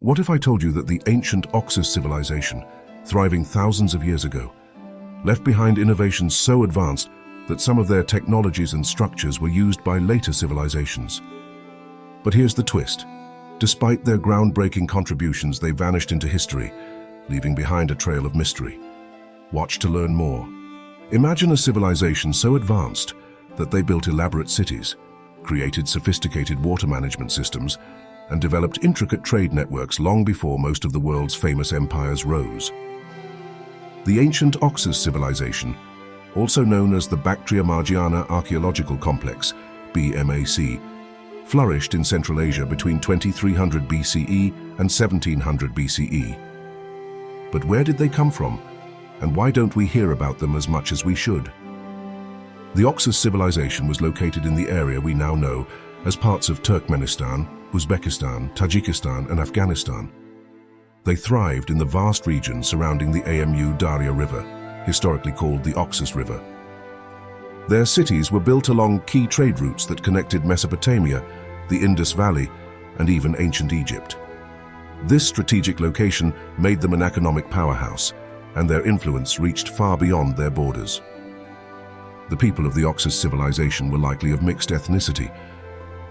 What if I told you that the ancient Oxus civilization, thriving thousands of years ago, left behind innovations so advanced that some of their technologies and structures were used by later civilizations? But here's the twist. Despite their groundbreaking contributions, they vanished into history, leaving behind a trail of mystery. Watch to learn more. Imagine a civilization so advanced that they built elaborate cities, created sophisticated water management systems, and developed intricate trade networks long before most of the world's famous empires rose. The ancient Oxus civilization, also known as the Bactria-Margiana Archaeological Complex, BMAC, flourished in Central Asia between 2300 BCE and 1700 BCE. But where did they come from, and why don't we hear about them as much as we should? The Oxus civilization was located in the area we now know as parts of Turkmenistan, Uzbekistan, Tajikistan, and Afghanistan. They thrived in the vast region surrounding the Amu-Darya River, historically called the Oxus River. Their cities were built along key trade routes that connected Mesopotamia, the Indus Valley, and even ancient Egypt. This strategic location made them an economic powerhouse, and their influence reached far beyond their borders. The people of the Oxus civilization were likely of mixed ethnicity.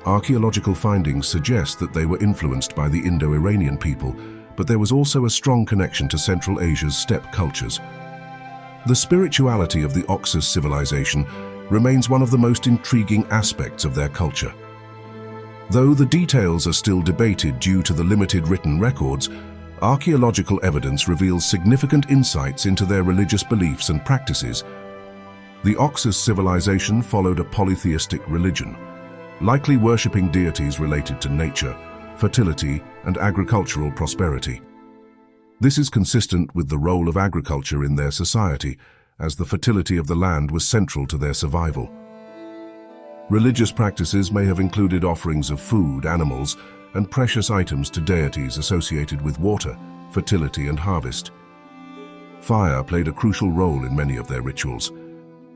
Archaeological findings suggest that they were influenced by the Indo-Iranian people, but there was also a strong connection to Central Asia's steppe cultures. The spirituality of the Oxus civilization remains one of the most intriguing aspects of their culture. Though the details are still debated due to the limited written records, archaeological evidence reveals significant insights into their religious beliefs and practices. The Oxus civilization followed a polytheistic religion, likely worshipping deities related to nature, fertility, and agricultural prosperity. This is consistent with the role of agriculture in their society, as the fertility of the land was central to their survival. Religious practices may have included offerings of food, animals, and precious items to deities associated with water, fertility, and harvest. Fire played a crucial role in many of their rituals.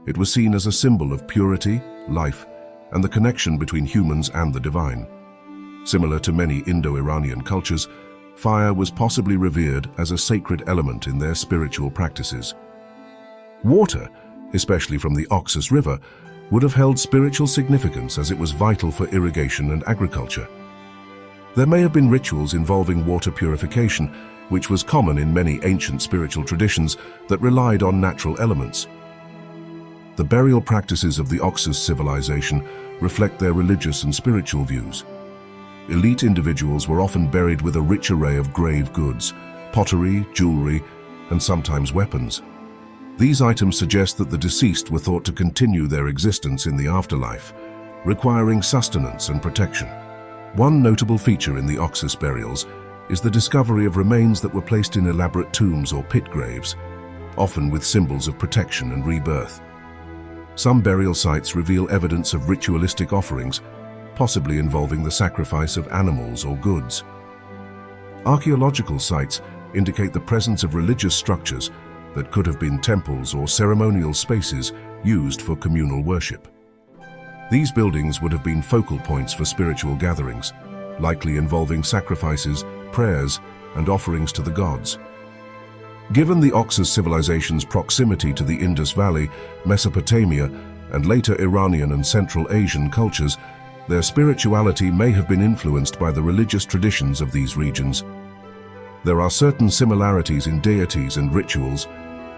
It was seen as a symbol of purity, life, and the connection between humans and the divine. Similar to many Indo-Iranian cultures, fire was possibly revered as a sacred element in their spiritual practices. Water, especially from the Oxus River, would have held spiritual significance as it was vital for irrigation and agriculture. There may have been rituals involving water purification, which was common in many ancient spiritual traditions that relied on natural elements. The burial practices of the Oxus civilization reflect their religious and spiritual views. Elite individuals were often buried with a rich array of grave goods, pottery, jewelry, and sometimes weapons. These items suggest that the deceased were thought to continue their existence in the afterlife, requiring sustenance and protection. One notable feature in the Oxus burials is the discovery of remains that were placed in elaborate tombs or pit graves, often with symbols of protection and rebirth. Some burial sites reveal evidence of ritualistic offerings, possibly involving the sacrifice of animals or goods. Archaeological sites indicate the presence of religious structures that could have been temples or ceremonial spaces used for communal worship. These buildings would have been focal points for spiritual gatherings, likely involving sacrifices, prayers, and offerings to the gods. Given the Oxus civilization's proximity to the Indus Valley, Mesopotamia, and later Iranian and Central Asian cultures, their spirituality may have been influenced by the religious traditions of these regions. There are certain similarities in deities and rituals,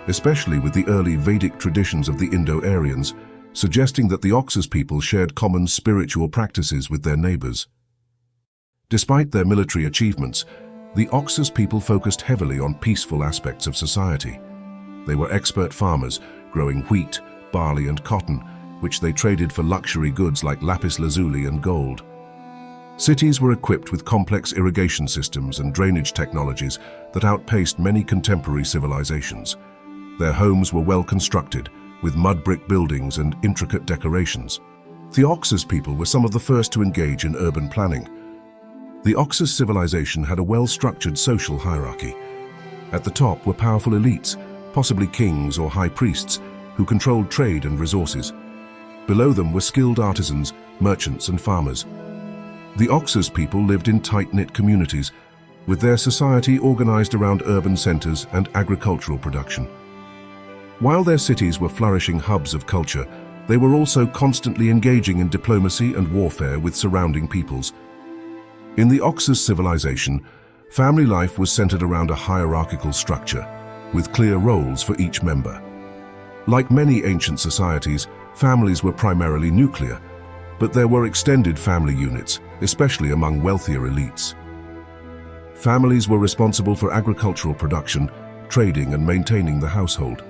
especially with the early Vedic traditions of the Indo-Aryans, suggesting that the Oxus people shared common spiritual practices with their neighbors. Despite their military achievements, the Oxus people focused heavily on peaceful aspects of society. They were expert farmers, growing wheat, barley, and cotton, which they traded for luxury goods like lapis lazuli and gold. Cities were equipped with complex irrigation systems and drainage technologies that outpaced many contemporary civilizations. Their homes were well constructed, with mud brick buildings and intricate decorations. The Oxus people were some of the first to engage in urban planning. The Oxus civilization had a well-structured social hierarchy. At the top were powerful elites, possibly kings or high priests, who controlled trade and resources. Below them were skilled artisans, merchants, and farmers. The Oxus people lived in tight-knit communities, with their society organized around urban centers and agricultural production. While their cities were flourishing hubs of culture, they were also constantly engaging in diplomacy and warfare with surrounding peoples. In the Oxus civilization, family life was centered around a hierarchical structure, with clear roles for each member. Like many ancient societies, families were primarily nuclear, but there were extended family units, especially among wealthier elites. Families were responsible for agricultural production, trading, and maintaining the household.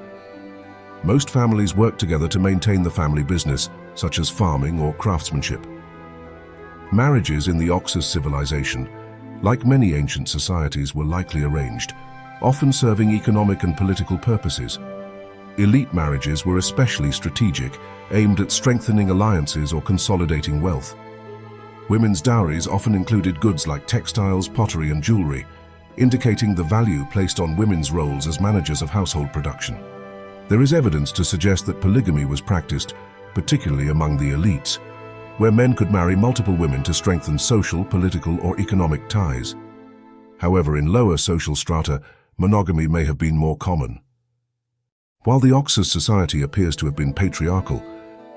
Most families worked together to maintain the family business, such as farming or craftsmanship. Marriages in the Oxus civilization, like many ancient societies, were likely arranged, often serving economic and political purposes. Elite marriages were especially strategic, aimed at strengthening alliances or consolidating wealth. Women's dowries often included goods like textiles, pottery, and jewelry, indicating the value placed on women's roles as managers of household production. There is evidence to suggest that polygamy was practiced, particularly among the elites, where men could marry multiple women to strengthen social, political, or economic ties. However, in lower social strata, monogamy may have been more common. While the Oxus society appears to have been patriarchal,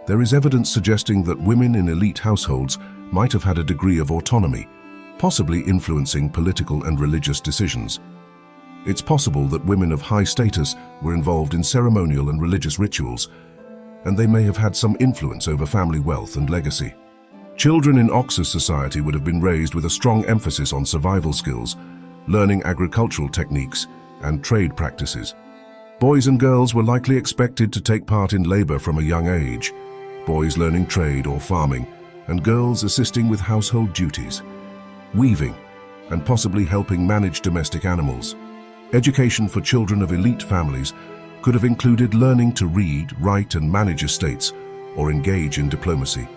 there is evidence suggesting that women in elite households might have had a degree of autonomy, possibly influencing political and religious decisions. It's possible that women of high status were involved in ceremonial and religious rituals, and they may have had some influence over family wealth and legacy. Children in Oxus society would have been raised with a strong emphasis on survival skills, learning agricultural techniques, and trade practices. Boys and girls were likely expected to take part in labor from a young age, boys learning trade or farming, and girls assisting with household duties, weaving, and possibly helping manage domestic animals. Education for children of elite families could have included learning to read, write, and manage estates, or engage in diplomacy.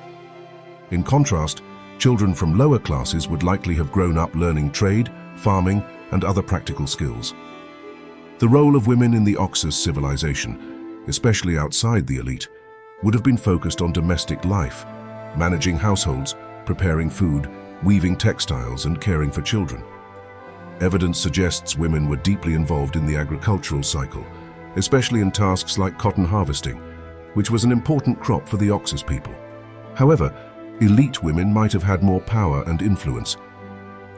In contrast, children from lower classes would likely have grown up learning trade, farming, and other practical skills. The role of women in the Oxus civilization, especially outside the elite, would have been focused on domestic life, managing households, preparing food, weaving textiles, and caring for children. Evidence suggests women were deeply involved in the agricultural cycle, especially in tasks like cotton harvesting, which was an important crop for the Oxus people. However, elite women might have had more power and influence.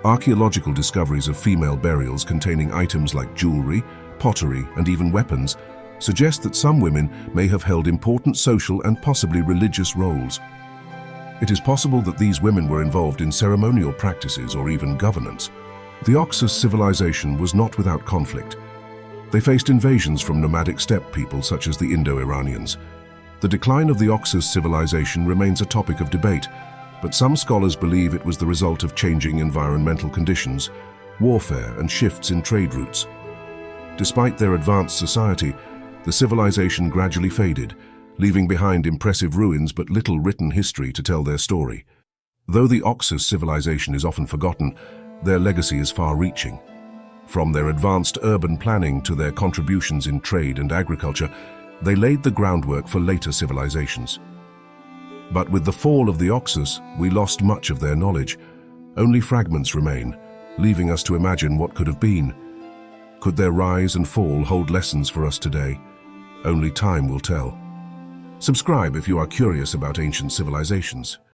Archaeological discoveries of female burials containing items like jewelry, pottery, and even weapons suggest that some women may have held important social and possibly religious roles. It is possible that these women were involved in ceremonial practices or even governance. The Oxus civilization was not without conflict. They faced invasions from nomadic steppe people such as the Indo-Iranians. The decline of the Oxus civilization remains a topic of debate, but some scholars believe it was the result of changing environmental conditions, warfare, and shifts in trade routes. Despite their advanced society, the civilization gradually faded, leaving behind impressive ruins but little written history to tell their story. Though the Oxus civilization is often forgotten, their legacy is far-reaching. From their advanced urban planning to their contributions in trade and agriculture, they laid the groundwork for later civilizations. But with the fall of the Oxus, we lost much of their knowledge. Only fragments remain, leaving us to imagine what could have been. Could their rise and fall hold lessons for us today? Only time will tell. Subscribe if you are curious about ancient civilizations.